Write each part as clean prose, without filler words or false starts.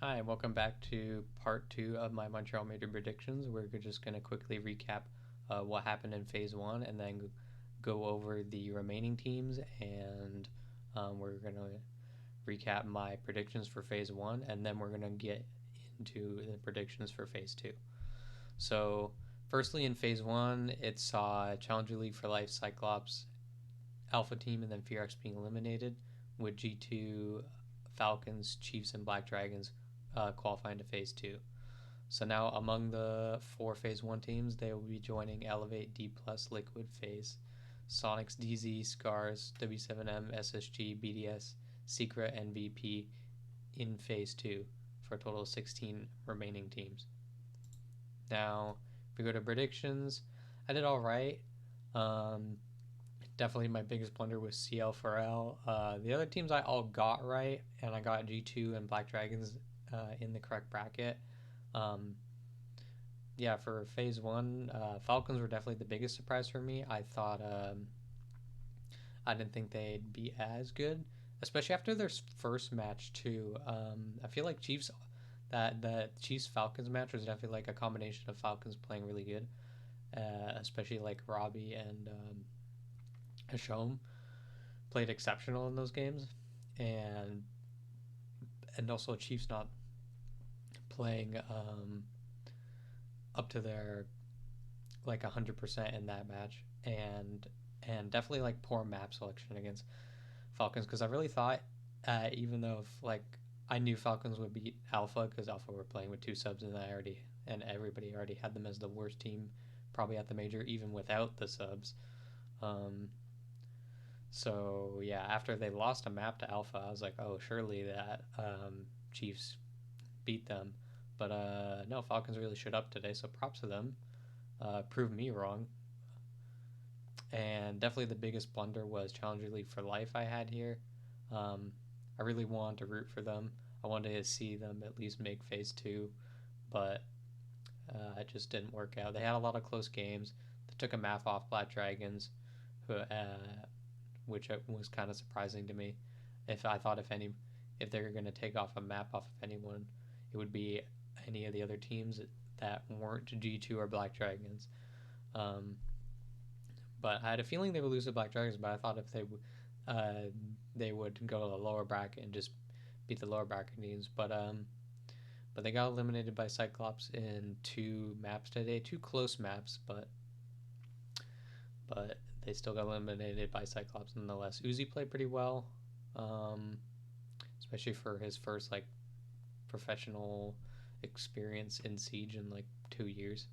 Hi, welcome back to part two of my Montreal Major predictions. We're just going to quickly recap what happened in phase one and then go over the remaining teams. And we're going to recap my predictions for phase one, and then we're going to get into the predictions for phase two. So, firstly, in phase one, it saw Challenger League for Life, Cyclops, Alpha Team, and then Fear-X being eliminated, with G2, Falcons, Chiefs, and Black Dragons qualifying to phase two. So now among the four phase one teams, they will be joining Elevate, D+, Liquid, FaZe, Sonics, DZ, Scars, W7M, SSG, BDS, Secret, and VP in phase two for a total of 16 remaining teams. Now, if we go to predictions, I did all right. Definitely my biggest blunder was CL4L. The other teams I all got right, and I got G2 and Black Dragons in the correct bracket. Yeah, for phase one, Falcons were definitely the biggest surprise for me. I thought I didn't think they'd be as good, especially after their first match too. I feel like the Chiefs Falcons match was definitely like a combination of Falcons playing really good, especially like Robbie and Hashom played exceptional in those games, and also Chiefs not playing up to their like 100% in that match, and definitely like poor map selection against Falcons, because I really thought even though if, like I knew Falcons would beat Alpha because Alpha were playing with two subs, and everybody already had them as the worst team probably at the major even without the subs. Um, so yeah, after they lost a map to Alpha, I was like, oh, surely that Chiefs beat them. But no, Falcons really showed up today, so props to them. Proved me wrong. And definitely the biggest blunder was Challenger League for Life I had here. I really wanted to root for them. I wanted to see them at least make phase two, but it just didn't work out. They had a lot of close games. They took a map off Black Dragons, which was kind of surprising to me. If they were going to take off a map off of anyone, it would be any of the other teams that weren't G2 or Black Dragons. Um, but I had a feeling they would lose to Black Dragons, but I thought if they would go to the lower bracket and just beat the lower bracket teams. But they got eliminated by Cyclops in two maps today, two close maps, but they still got eliminated by Cyclops nonetheless. Uzi played pretty well, especially for his first like professional experience in Siege in like 2 years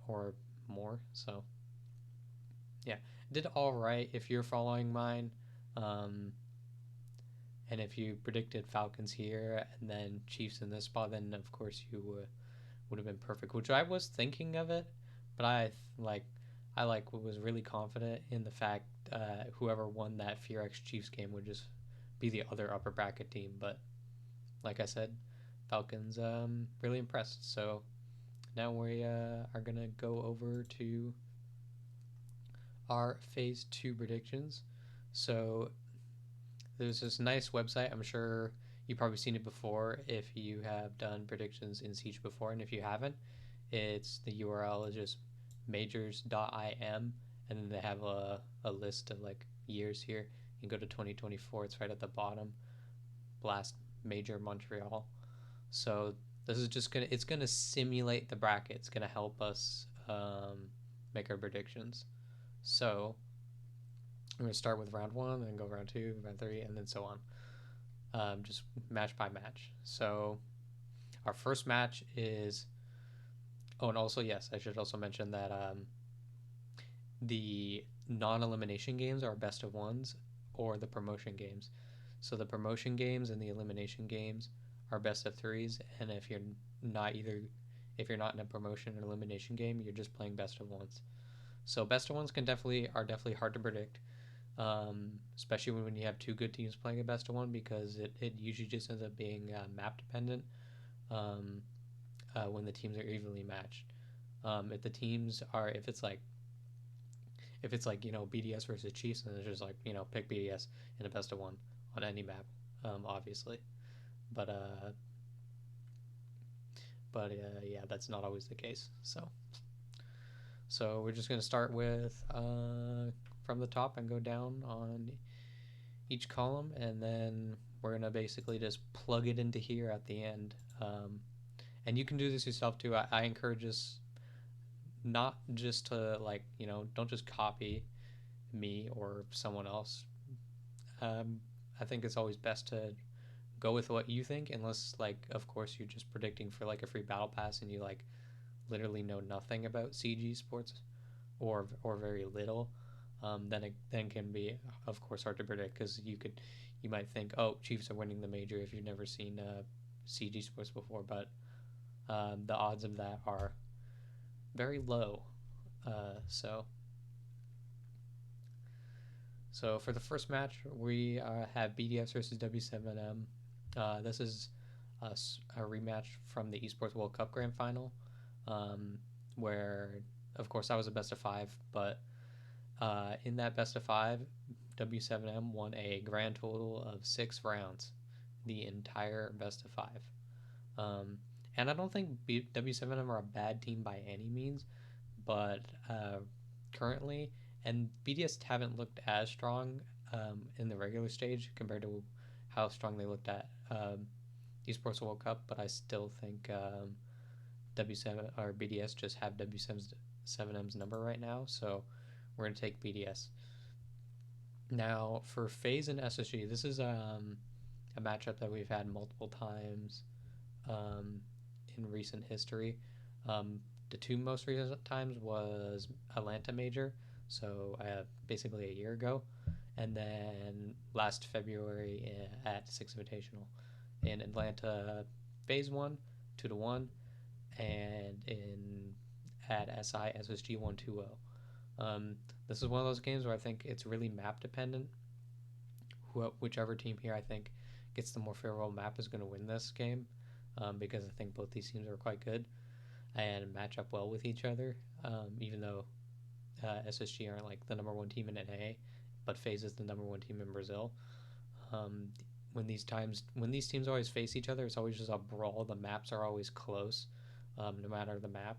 or more. So yeah, did all right if you're following mine. Um, and if you predicted Falcons here and then Chiefs in this spot, then of course you would have been perfect. Which I was thinking of it, but I was really confident in the fact whoever won that Fear-X Chiefs game would just be the other upper bracket team. But like I said, Falcons really impressed. So now we are gonna go over to our phase two predictions. So there's this nice website. I'm sure you've probably seen it before if you have done predictions in Siege before, and if you haven't, it's the URL is just majors.im, and then they have a list of like years here. You can go to 2024. It's right at the bottom. Blast Major Montreal. So this is just it's gonna simulate the bracket. It's gonna help us make our predictions. So I'm going to start with round one, then go round two, round three, and then so on. Just match by match. So our first match is. Oh, and also, yes, I should also mention that the non elimination games are best of ones or the promotion games. So the promotion games and the elimination games are best of threes, and if you're not in a promotion or elimination game, you're just playing best of ones. So best of ones are definitely hard to predict, especially when you have two good teams playing a best of one, because it usually just ends up being map dependent when the teams are evenly matched. If it's like BDS versus Chiefs, and it's just like pick BDS in a best of one on any map, obviously. but yeah, that's not always the case. So we're just gonna start with from the top and go down on each column, and then we're gonna basically just plug it into here at the end. And you can do this yourself too. I encourage this not just to, like, don't just copy me or someone else. Um, I think it's always best to go with what you think, unless, like, of course, you're just predicting for like a free battle pass and you like literally know nothing about CG sports or very little. Then it then can be, of course, hard to predict, because you might think, oh, Chiefs are winning the major if you've never seen CG sports before, but the odds of that are very low. So for the first match, we have BDS versus W7M. This is a rematch from the Esports World Cup Grand Final, where, of course, that was a best of 5, but in that best of 5, W7M won a grand total of 6 rounds, the entire best of 5. And I don't think W7M are a bad team by any means, but currently, and BDS haven't looked as strong in the regular stage compared to how strong they looked at Esports World Cup, but I still think W7 or BDS just have W7M's number right now, so we're going to take BDS. Now, for FaZe and SSG, this is a matchup that we've had multiple times in recent history. The 2 most recent times was Atlanta Major, so basically a year ago, and then last February at Six Invitational. In Atlanta, FaZe won 2-1, and at SI, SSG won 2-0. This is one of those games where I think it's really map dependent. Whichever team here I think gets the more favorable map is going to win this game, because I think both these teams are quite good and match up well with each other, even though SSG aren't like the number 1 team in NA, but FaZe is the number 1 team in Brazil. When these teams always face each other, it's always just a brawl. The maps are always close, no matter the map,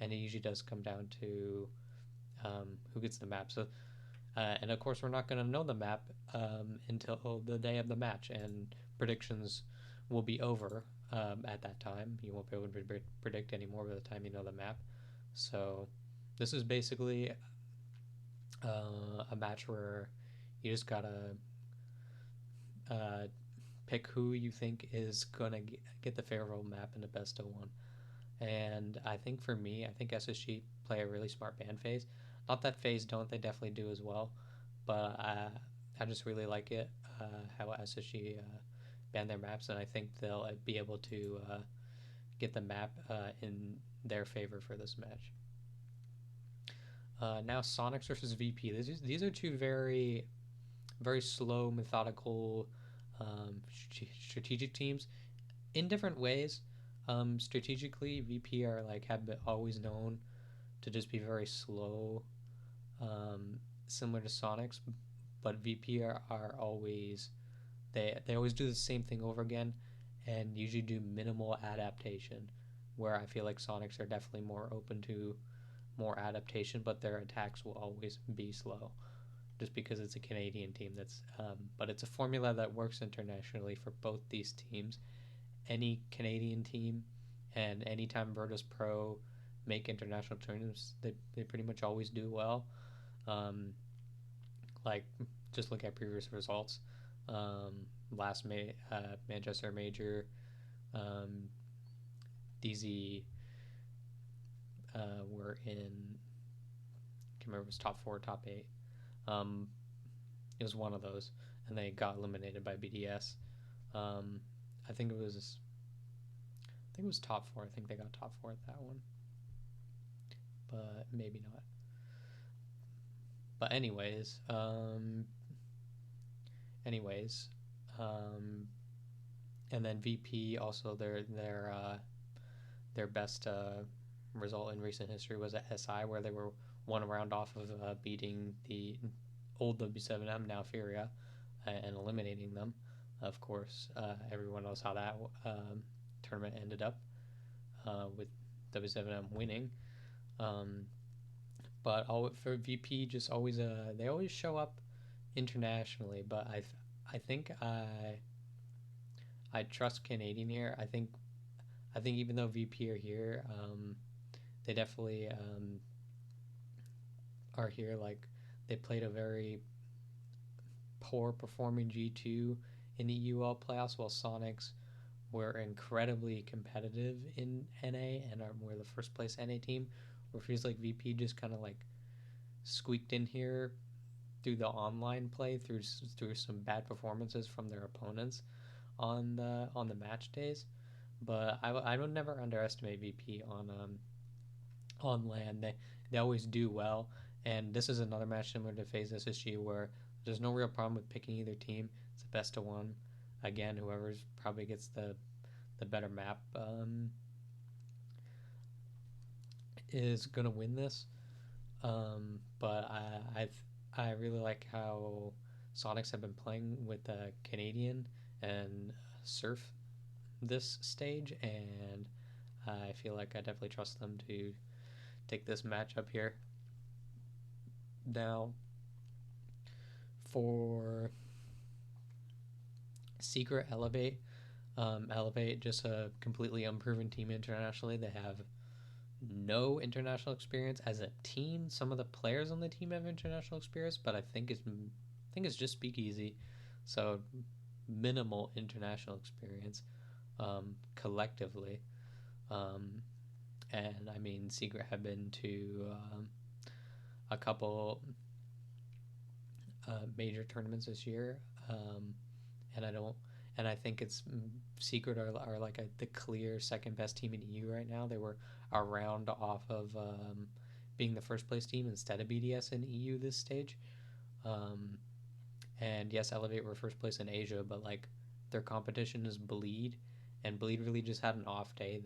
and it usually does come down to who gets the map. So, and of course, we're not going to know the map until the day of the match, and predictions will be over at that time. You won't be able to predict anymore by the time you know the map. So this is basically a match where you just gotta pick who you think is gonna get the favorable map in the best of 1. And I think for me, I think SSG play a really smart ban phase. Not that FaZe don't, they definitely do as well, but I just really like it, how SSG ban their maps, and I think they'll be able to get the map in their favor for this match. Now Sonics versus VP. These are 2 very, very slow, methodical, strategic teams in different ways. Strategically, VP are have been always known to just be very slow, similar to Sonics, but VP are always they always do the same thing over again, and usually do minimal adaptation, where I feel like Sonics are definitely more open to more adaptation, but their attacks will always be slow, just because it's a Canadian team. But it's a formula that works internationally for both these teams. Any Canadian team, and anytime Virtus Pro make international tournaments, they pretty much always do well. Just look at previous results. Last Manchester Major, DZ were in, I can't remember if it was top 4 or top 8. It was one of those, and they got eliminated by BDS. I think it was top 4. I think they got top 4 at that one, but maybe not. But anyways, and then VP also their best result in recent history was at SI, where they were 1 round off of beating the old W7M, now Furia, and eliminating them. Of course, everyone knows how that tournament ended up with W7M winning. Um, but all for VP, just always they always show up internationally. But I think I trust Canadian here. I think even though VP are here, they definitely are here. Like they played a very poor performing G2 in the UL playoffs, while Sonics were incredibly competitive in NA and were the first place NA team. Where it feels like VP just kind of like squeaked in here through the online play through some bad performances from their opponents on the match days. But I would never underestimate VP on land. They always do well, and this is another match similar to FaZe SSG where there's no real problem with picking either team. It's a best of one. Again, whoever's probably gets the better map is gonna win this. But I really like how Sonics have been playing with Canadian and Surf this stage, and I feel like I definitely trust them to take this matchup here. Now, for Secret Elevate, Elevate just a completely unproven team internationally. They have no international experience as a team. Some of the players on the team have international experience, but I think it's just Speakeasy, so minimal international experience collectively. Um, and I mean, Secret have been to a couple major tournaments this year, and I don't. And I think it's Secret are like the clear second best team in EU right now. They were a round off of being the first place team instead of BDS in EU this stage. Um, and yes, Elevate were first place in Asia, but like their competition is Bleed, and Bleed really just had an off day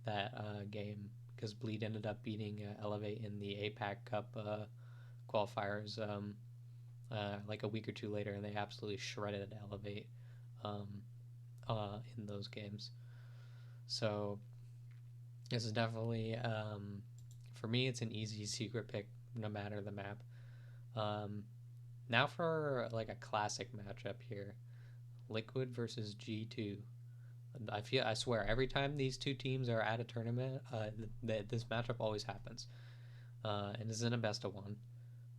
that game because Bleed ended up beating Elevate in the APAC Cup qualifiers like a week or two later, and they absolutely shredded Elevate um, in those games. So this is definitely for me. It's an easy Secret pick, no matter the map. Um, Now for like a classic matchup here, Liquid versus G2. I swear every time these two teams are at a tournament, this matchup always happens, and this is in a best of one.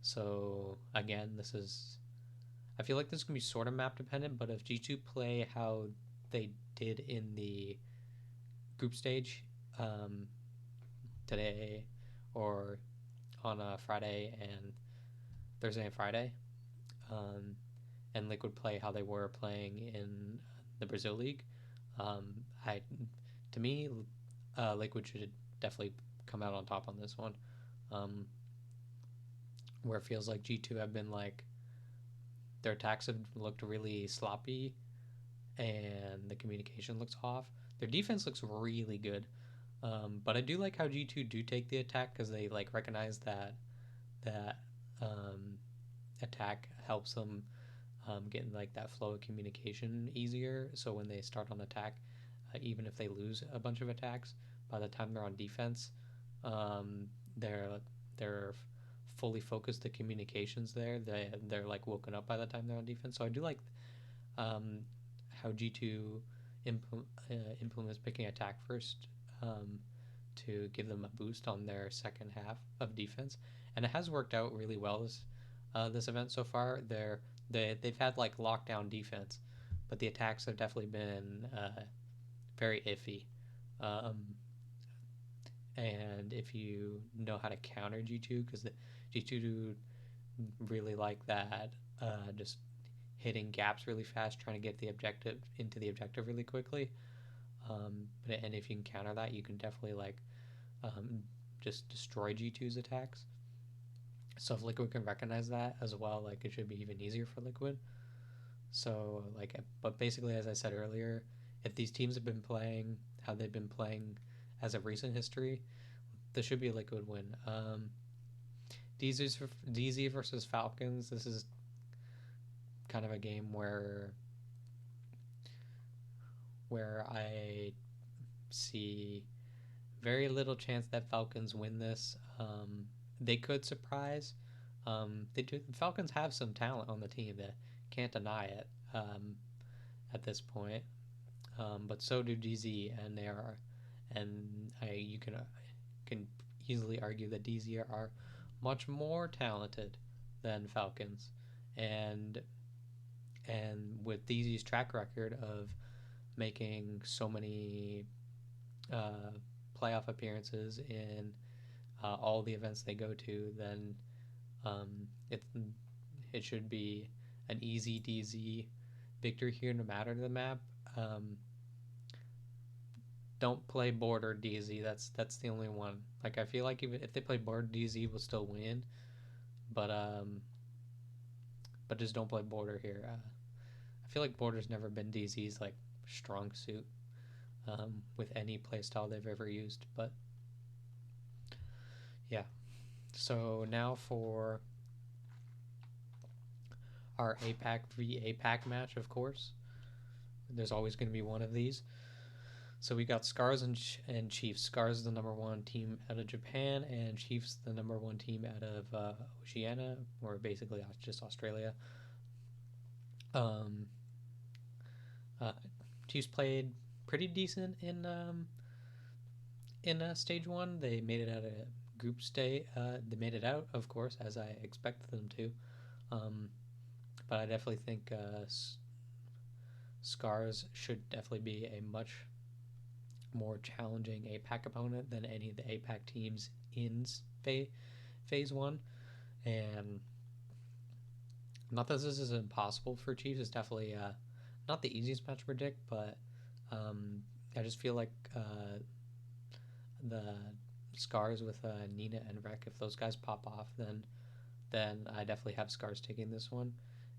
So again, this is I feel like this can be sort of map dependent, but if G2 play how they did in the group stage um, today or on a Friday and Thursday and Friday, um, and Liquid play how they were playing in the Brazil League, um, I to me, Liquid should definitely come out on top on this one. Um, where it feels like G2 have been like their attacks have looked really sloppy and the communication looks off. Their defense looks really good, but I do like how G2 do take the attack because they like recognize that um, attack helps them get like that flow of communication easier. So when they start on attack, even if they lose a bunch of attacks, by the time they're on defense, um, they're fully focused. The communications there, they're like woken up by the time they're on defense. So I do like um, how G2 implements picking attack first to give them a boost on their second half of defense, and it has worked out really well this event so far. They've had like lockdown defense, but the attacks have definitely been very iffy. Um, and if you know how to counter G2, because the G2 really like that, just hitting gaps really fast, trying to get the objective into the objective really quickly. And if you can counter that, you can definitely like um, just destroy G2's attacks. So if Liquid can recognize that as well, like it should be even easier for Liquid. So like, but basically, as I said earlier, if these teams have been playing how they've been playing as of recent history, this should be a Liquid win. DZ versus Falcons. This is kind of a game where where I see very little chance that Falcons win this. They could surprise. The Falcons have some talent on the team. That can't deny it at this point. But so do DZ, and they are, and you can easily argue that DZ are much more talented than Falcons, and with DZ's track record of making so many uh, playoff appearances in all the events they go to, then um, it it should be an easy DZ victory here, no matter the map. Um, don't play border DZ. That's the only one. Like I feel like even if they play border DZ, will still win. But just don't play border here. I feel like border's never been DZ's like strong suit with any playstyle they've ever used. But yeah. So now for our APAC v APAC match, of course. There's always going to be one of these. So we got Scars and Chiefs. Scars the number one team out of Japan, and Chiefs the number one team out of Oceania, or basically just Australia. Um, uh, Chiefs played pretty decent in stage one. They made it out of group state. They made it out, of course, as I expected them to. But I definitely think Scars should definitely be a much more challenging APAC opponent than any of the APAC teams in phase one. And not that this is impossible for Chiefs. It's definitely not the easiest match to predict, but I just feel like the Scars with Nina and Rek, if those guys pop off, then I definitely have Scars taking this one.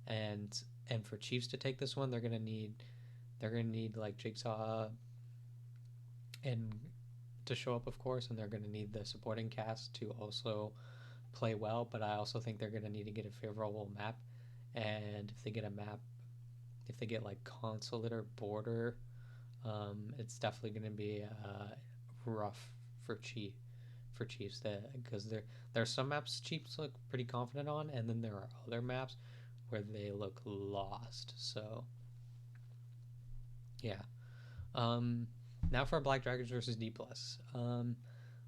And for Chiefs to take this one, they're gonna need like Jigsaw and to show up, of course, and they're gonna need the supporting cast to also play well. But I also think they're gonna need to get a favorable map, and if they get like Consulate or Border, it's definitely gonna be rough for Chiefs. Because there's some maps Chiefs look pretty confident on, and then there are other maps where they look lost. So yeah. Now for Black Dragons versus D plus.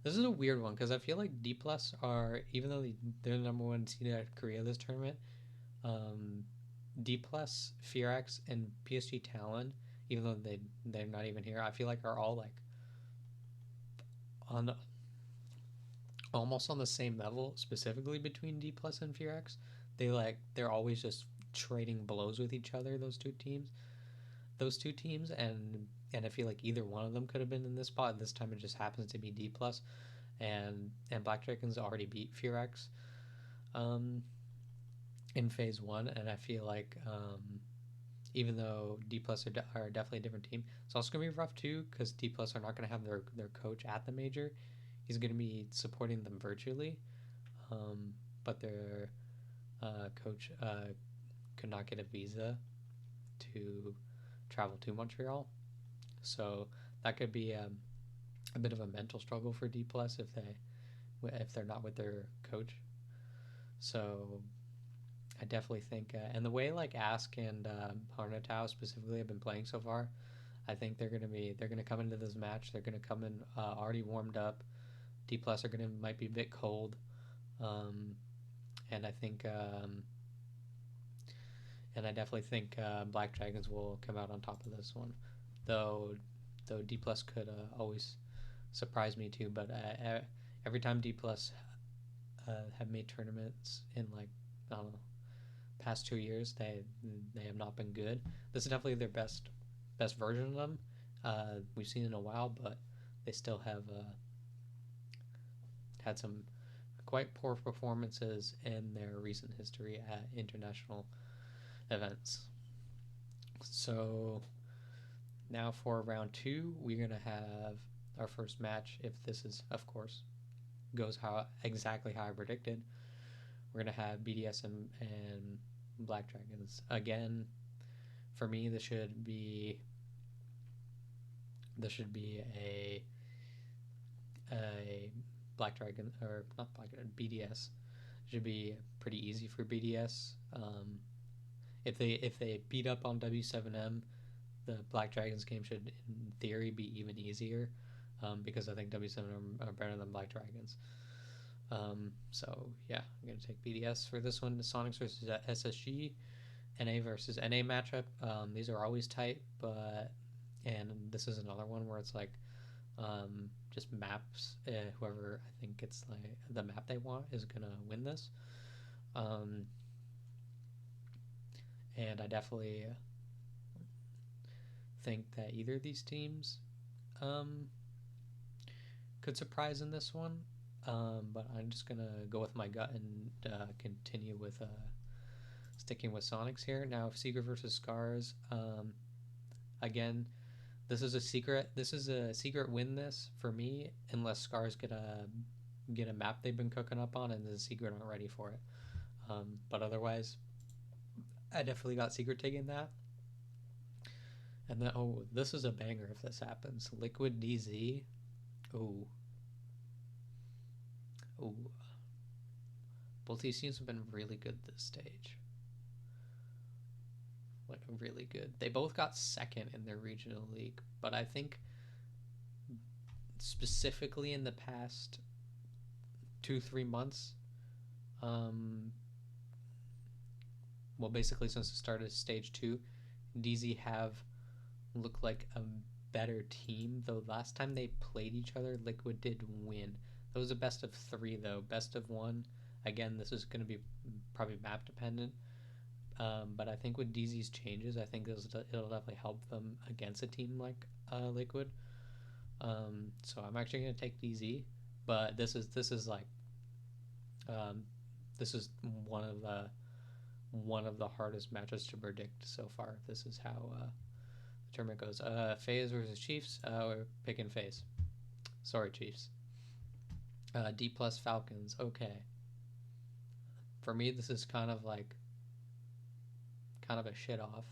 This is a weird one because I feel like D plus are, even though they're the number one seed at Korea this tournament, D plus, Firax, and PSG Talon, even though they're not even here, I feel like are all like on almost on the same level, specifically between D plus and Firax. They're always just trading blows with each other. Those two teams, and I feel like either one of them could have been in this spot. This time it just happens to be D plus, and Black Dragons already beat Firax in phase one, and I feel like even though D plus are definitely a different team, it's also gonna be rough too because D plus are not gonna have their coach at the major. He's gonna be supporting them virtually, but their coach could not get a visa to travel to Montreal, so that could be a bit of a mental struggle for D plus if they're not with their coach. So I definitely think, and the way like Ask and Harnatau specifically have been playing so far, I think they're gonna come into this match. They're gonna come in already warmed up. D plus are might be a bit cold, and I think. And I definitely think Black Dragons will come out on top of this one, though D plus could always surprise me too. But every time D plus have made tournaments in like I don't know past 2 years, they have not been good. This is definitely their best version of them we've seen in a while, but they still have had some quite poor performances in their recent history at international events. So now for round two, we're gonna have our first match. If this is, of course, goes exactly how I predicted, we're gonna have BDS and Black Dragons again. For me, this should be this should be a Black Dragon, or not Black Dragon, BDS. Should be pretty easy for BDS. If they beat up on W7M, the Black Dragons game should, in theory, be even easier, because I think W7M are better than Black Dragons. So yeah, I'm gonna take BDS for this one. Sonics versus SSG, NA versus NA matchup. These are always tight, and this is another one where it's like just maps. Whoever I think it's like the map they want is gonna win this. And I definitely think that either of these teams could surprise in this one. But I'm just gonna go with my gut and continue with sticking with Sonics here. Now, Secret versus Scars. Again, this is a secret. This is a secret win. This for me, unless Scars get a map they've been cooking up on, and the Secret aren't ready for it. But otherwise, I definitely got Secret taking that. And then, oh, this is a banger if this happens. Liquid DZ. Ooh. Ooh. Both these teams have been really good this stage. Like, really good. They both got second in their regional league, but I think specifically in the past 2-3 months, well, basically since the start of stage 2, DZ have looked like a better team, though last time they played each other, Liquid did win. That was a best of 3, though. Best of 1. Again, this is going to be probably map dependent. But I think with DZ's changes, I think it'll definitely help them against a team like Liquid. So I'm actually going to take DZ. But this is like this is one of the hardest matches to predict so far. This is how the tournament goes. FaZe versus Chiefs. We're picking FaZe. Sorry, Chiefs. D plus Falcons. Okay. For me, this is kind of a shit off.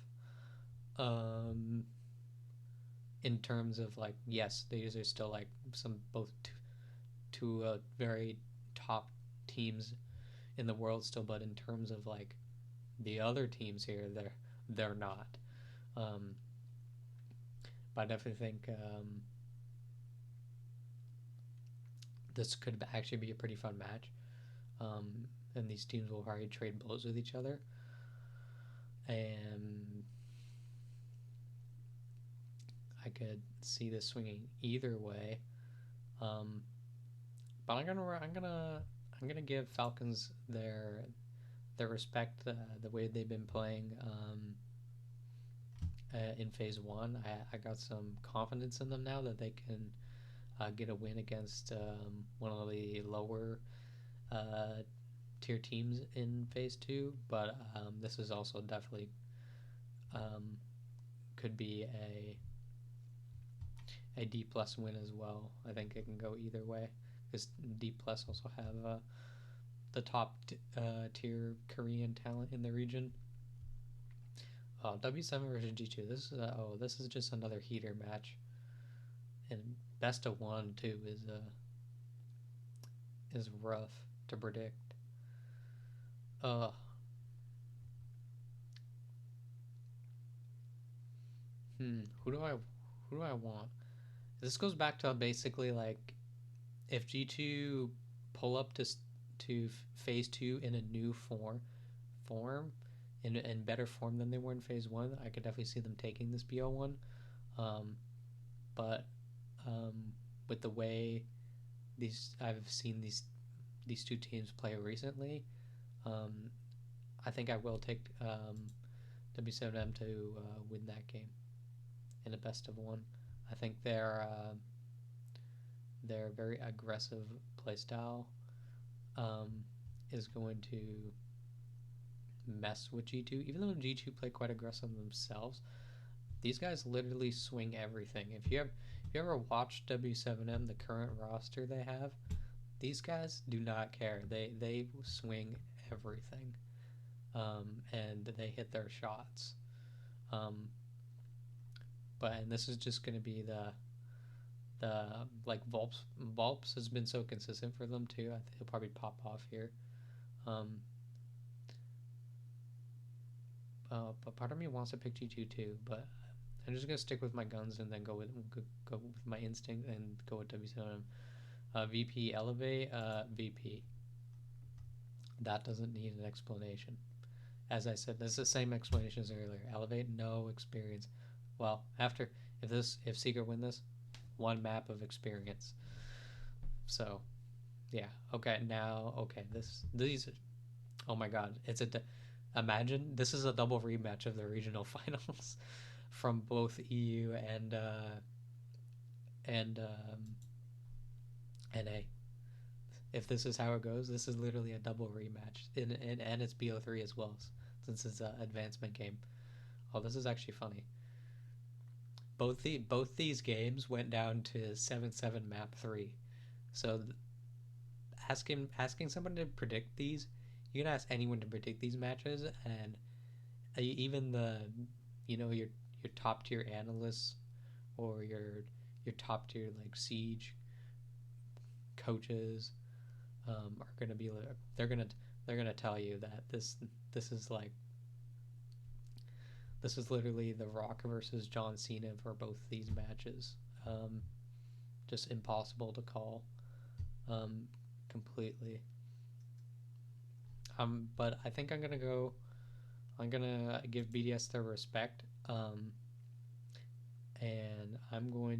In terms of like, yes, these are still like both two very top teams in the world still, but in terms of like the other teams here, they're not. But I definitely think this could actually be a pretty fun match. And these teams will already trade blows with each other. And I could see this swinging either way. But I'm gonna give Falcons their respect, the way they've been playing in phase 1. I got some confidence in them now that they can get a win against one of the lower tier teams in phase 2, but this is also definitely could be a D plus win as well. I think it can go either way, because D plus also have the top tier Korean talent in the region. W7 versus G2. This is just another heater match, and best of 1 too is rough to predict. Who do I want? This goes back to basically like if G2 pull up to phase 2 in a new form in better form than they were in phase 1, I could definitely see them taking this BO1. But with the way I've seen these two teams play recently, I think I will take W7M to win that game in a best of 1. I think their very aggressive playstyle is going to mess with G2. Even though G2 play quite aggressive themselves, these guys literally swing everything. If you ever watched W7M, the current roster they have, these guys do not care. They swing everything, and they hit their shots. And this is just going to be The like Volps has been so consistent for them too. I think he'll probably pop off here. Um, but part of me wants to pick G2 too, but I'm just gonna stick with my guns and then go with my instinct and go with W7M. VP elevate. VP. That doesn't need an explanation. As I said, this is the same explanation as earlier. Elevate, no experience. Well, if Seeker win this, one map of experience. So, yeah. Okay, now these. Oh my God, imagine this is a double rematch of the regional finals from both EU and NA. If this is how it goes, this is literally a double rematch, and it's BO3 as well, since it's an advancement game. Oh, this is actually funny. Both these games went down to 7-7 map 3. So asking someone to predict these, you can ask anyone to predict these matches, and even your top tier analysts or your top tier like Siege coaches are gonna be like they're gonna tell you that this is like this is literally The Rock versus John Cena for both these matches. Just impossible to call completely. But I think I'm gonna give BDS their respect. And I'm gonna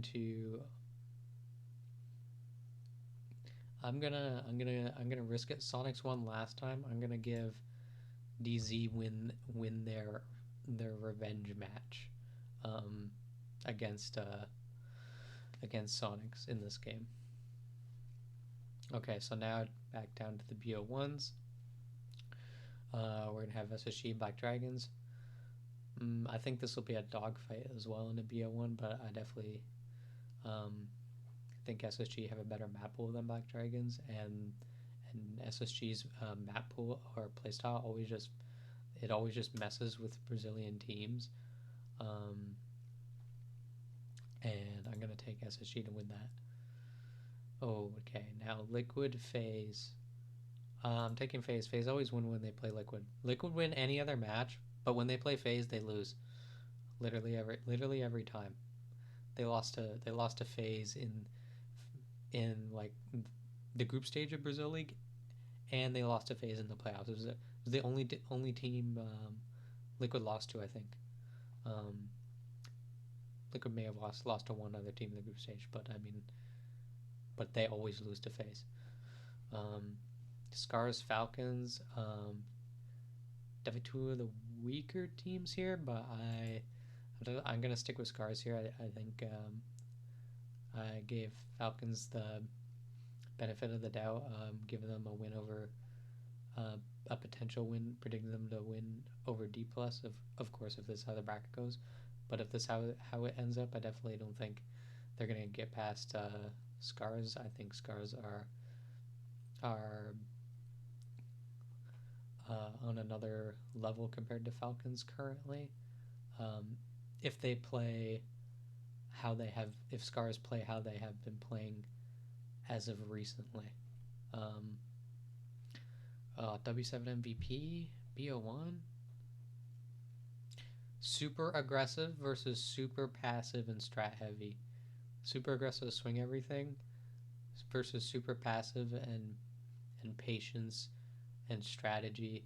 risk it. Sonics won last time. I'm gonna give DZ win their revenge match against Sonics in this game. Okay, so now back down to the BO1s. We're gonna have SSG Black Dragons. I think this will be a dogfight as well in a BO1, but I definitely think SSG have a better map pool than Black Dragons, and SSG's map pool or playstyle always just messes with Brazilian teams. And I'm gonna take SSG to win that. Oh, okay. Now Liquid FaZe. I'm taking FaZe. FaZe always win when they play Liquid. Liquid win any other match, but when they play FaZe, they lose. Literally every time. They lost to FaZe in like the group stage of Brazil League, and they lost to FaZe in the playoffs. It was the only team Liquid lost to, I think. Liquid may have lost to one other team in the group stage, but they always lose to FaZe. Scars Falcons, definitely two of the weaker teams here, but I'm gonna stick with Scars here. I think I gave Falcons the benefit of the doubt, giving them a win over a potential win, predicting them to win over D plus. Of course, if this is how the bracket goes, but if this is how it ends up, I definitely don't think they're gonna get past Scars. I think Scars are on another level compared to Falcons currently. If they play how they have, if Scars play how they have been playing as of recently. W7 MVP, BO1. Super aggressive versus super passive and strat heavy. Super aggressive, swing everything, versus super passive and patience and strategy.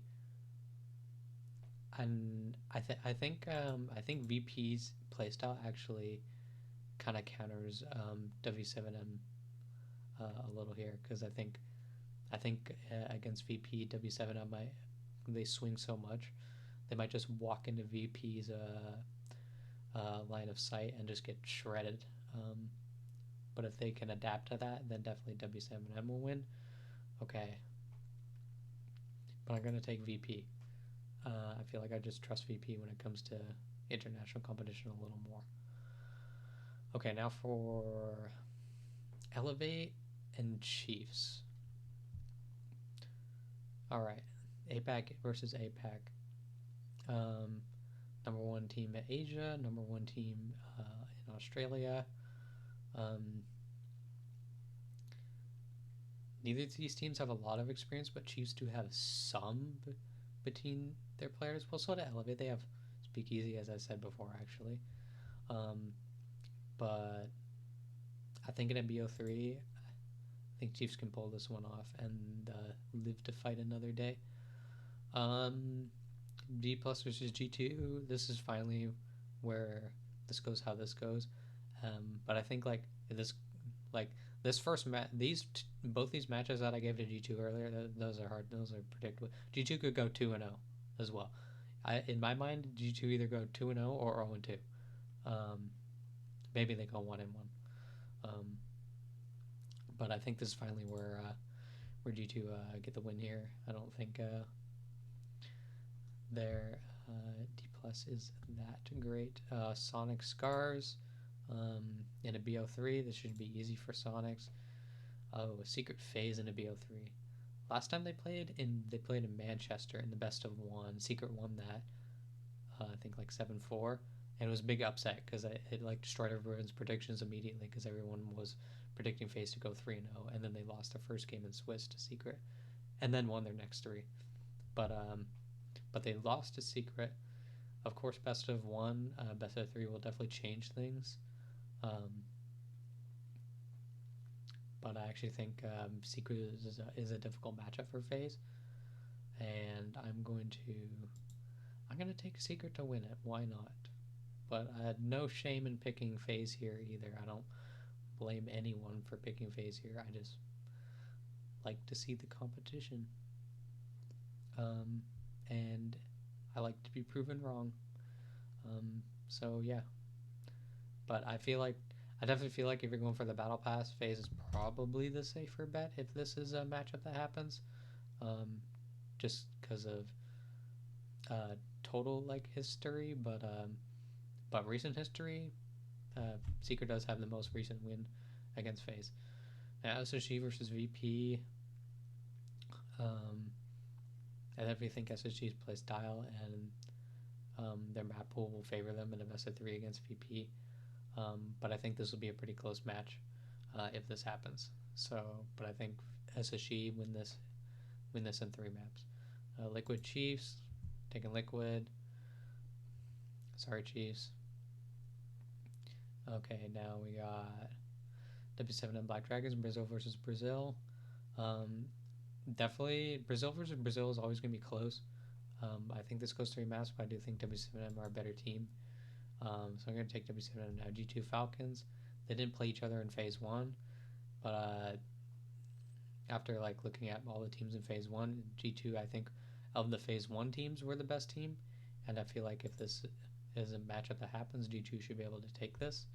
And I think VP's playstyle actually kind of counters W7M a little here, because I think against VP, W7M they swing so much, they might just walk into VP's line of sight and just get shredded. But if they can adapt to that, then definitely W7M will win. Okay, but I'm gonna take VP. I feel like I just trust VP when it comes to international competition a little more. Okay, now for Elevate and Chiefs. All right, APAC versus APAC. Number one team in Asia, number one team in Australia. neither of these teams have a lot of experience, but Chiefs do have some between their players. Well, so to Elevate, they have Speakeasy, as I said before, actually. Um, but I think in a BO3, I think Chiefs can pull this one off and live to fight another day. B plus versus G2. This is finally where this goes how this goes. But I think like this first match, both these matches that I gave to G2 earlier, those are hard. Those are predictable. G2 could go 2-0 as well. In my mind, G2 either go 2-0 or 0-2. Maybe they go 1-1. But I think this is finally where G2 get the win here. I don't think their D plus is that great. Sonic Scars in a BO3. This should be easy for Sonics. Oh, a Secret Phase in a BO3. Last time they played in Manchester in the best of one. Secret won that. I think like 7-4, and it was a big upset because it like destroyed everyone's predictions immediately because everyone was predicting FaZe to go 3-0, and then they lost their first game in Swiss to Secret, and then won their next three. But they lost to Secret. Of course, best of one, best of three will definitely change things. But I actually think Secret is a difficult matchup for FaZe, and I'm going to take Secret to win it. Why not? But I had no shame in picking FaZe here either. I don't blame anyone for picking FaZe here. I just like to see the competition. And I like to be proven wrong. So yeah. But I definitely feel like if you're going for the battle pass, FaZe is probably the safer bet if this is a matchup that happens. Just because of total like history, but recent history, Secret does have the most recent win against FaZe. Now SSG versus VP. I definitely think SSG's play style and their map pool will favor them in a best of 3 against VP. But I think this will be a pretty close match if this happens. So, but I think SSG win this in 3 maps. Liquid Chiefs, taking Liquid. Sorry, Chiefs. Okay, now we got W7 Black Dragons, Brazil versus Brazil. Definitely, Brazil versus Brazil is always going to be close. I think this goes 3 maps, but I do think W7M are a better team. So I'm going to take W7M now. G2 Falcons. They didn't play each other in Phase 1, but after like looking at all the teams in Phase 1, G2, I think, of the Phase 1 teams were the best team, and I feel like if this is a matchup that happens, G2 should be able to take this.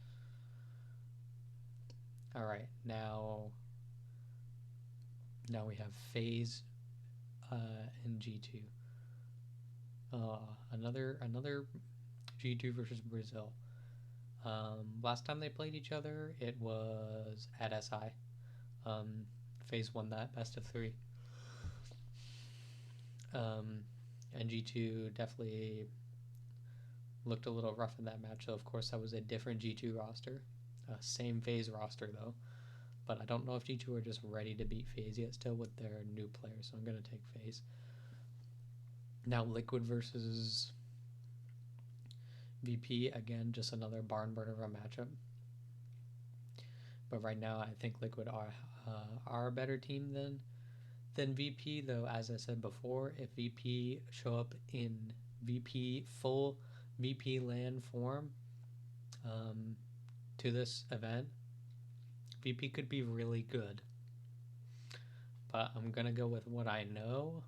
Alright, now we have FaZe and G2. Another G2 versus Brazil. Last time they played each other, it was at SI. FaZe won that best of 3. And G2 definitely looked a little rough in that match. So of course that was a different G2 roster. Same FaZe roster though. But I don't know if G2 are just ready to beat FaZe yet still with their new players. So I'm going to take FaZe. Now Liquid versus VP. Again, just another barn burner of a matchup. But right now I think Liquid are a better team than VP, though as I said before, if VP show up in full VP LAN form to this event, VP could be really good. But I'm going to go with what I know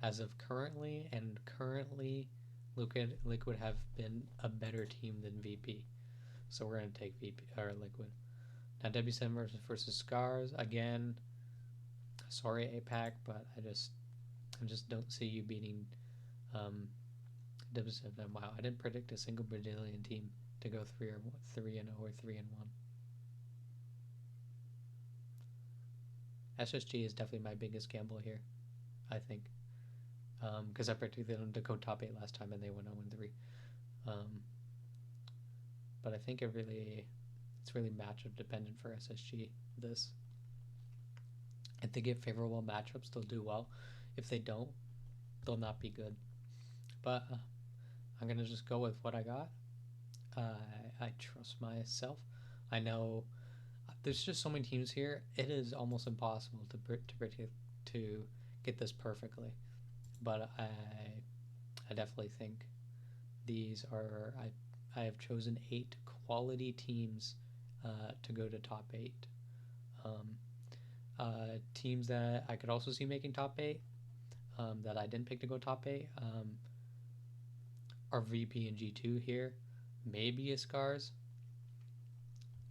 as of currently, and currently Liquid have been a better team than VP. So we're going to take VP or Liquid. Now W7 versus Scars. Again, sorry APAC, but I just don't see you beating W7. Wow, I didn't predict a single Brazilian team to go 3-0 or 3-1. SSG is definitely my biggest gamble here, I think, because I predicted them to go top 8 last time and they went 0-3. But I think it's really matchup dependent for SSG. This If they get favorable matchups, they'll do well. If they don't, they'll not be good. But I'm gonna just go with what I got. I trust myself. I know there's just so many teams here. It is almost impossible to predict to get this perfectly. But I definitely think these are I have chosen 8 quality teams to go to top 8. Um, Teams that I could also see making top 8 that I didn't pick to go top 8 are VP and G2 here, maybe a Scars.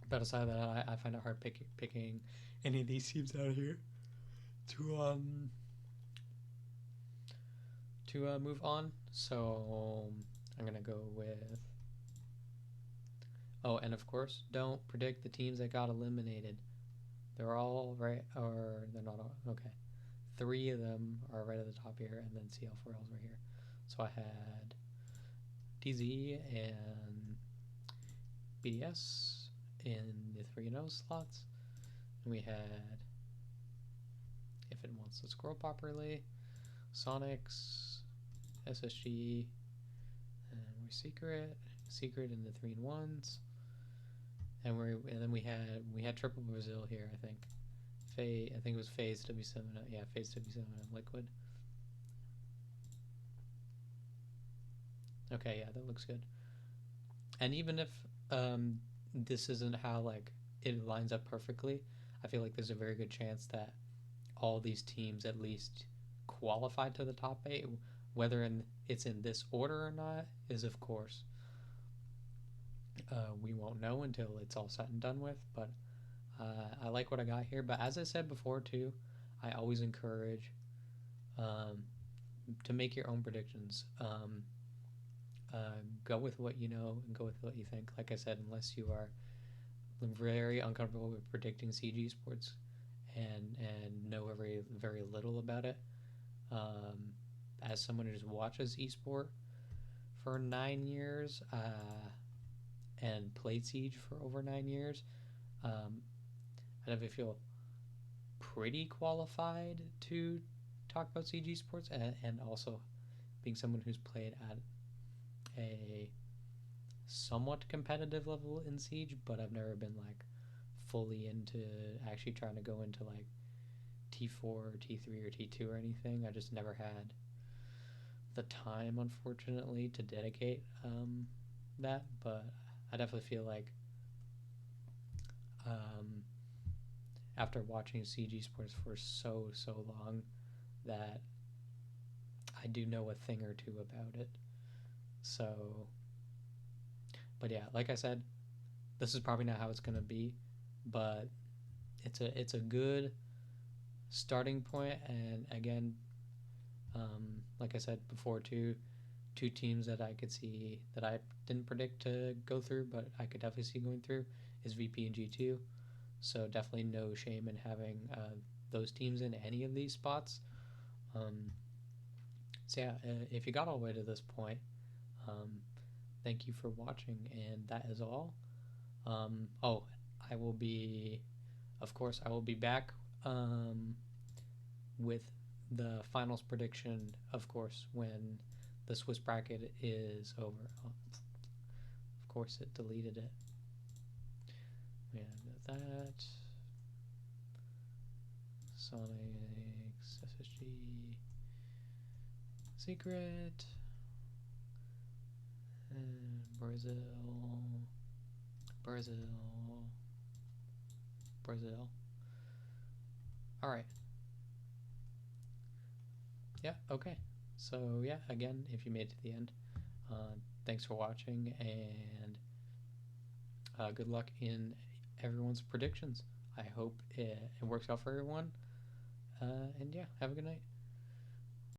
But aside of that, I find it hard picking any of these teams out here to move on. So I'm gonna go with. Oh, and of course, don't predict the teams that got eliminated. They're all right, or they're not all. Okay, 3 of them are right at the top here, and then CL4Ls right here. So I had DZ and BDS in the 3-0 slots. And we had, if it wants to scroll properly, Sonics, SSG, and we're Secret in the 3-1s. And then we had Triple Brazil here, I think. I think it was Phase W7. Yeah, Phase W7 and Liquid. Okay, yeah, that looks good. And even if this isn't how like it lines up perfectly, I feel like there's a very good chance that all these teams at least qualify to the top 8. Whether it's in this order or not is, of course, we won't know until it's all said and done with. But I like what I got here. But as I said before too, I always encourage to make your own predictions. Go with what you know and go with what you think. Like I said, unless you are very uncomfortable with predicting CG sports and know very little about it. As someone who just watches esport for 9 years and played Siege for over 9 years, I definitely feel pretty qualified to talk about CG sports, and also being someone who's played at a somewhat competitive level in Siege, but I've never been like fully into actually trying to go into like T4 or T3 or T2 or anything. I just never had the time, unfortunately, to dedicate that. But I definitely feel like after watching CG sports for so long that I do know a thing or two about it. So, but yeah, like I said, this is probably not how it's gonna be, but it's a good starting point. And again, like I said before, two teams that I could see that I didn't predict to go through, but I could definitely see going through is VP and G2. So definitely no shame in having those teams in any of these spots. So yeah, if you got all the way to this point, thank you for watching, and that is all. Oh, I will be, of course, I will be back with the finals prediction, of course, when the Swiss bracket is over. Oh, of course, it deleted it. And that. Sonics, SSG, Secret, and Brazil. Alright. Yeah, okay. So, yeah, again, if you made it to the end, thanks for watching, and good luck in everyone's predictions. I hope it works out for everyone. And yeah, have a good night.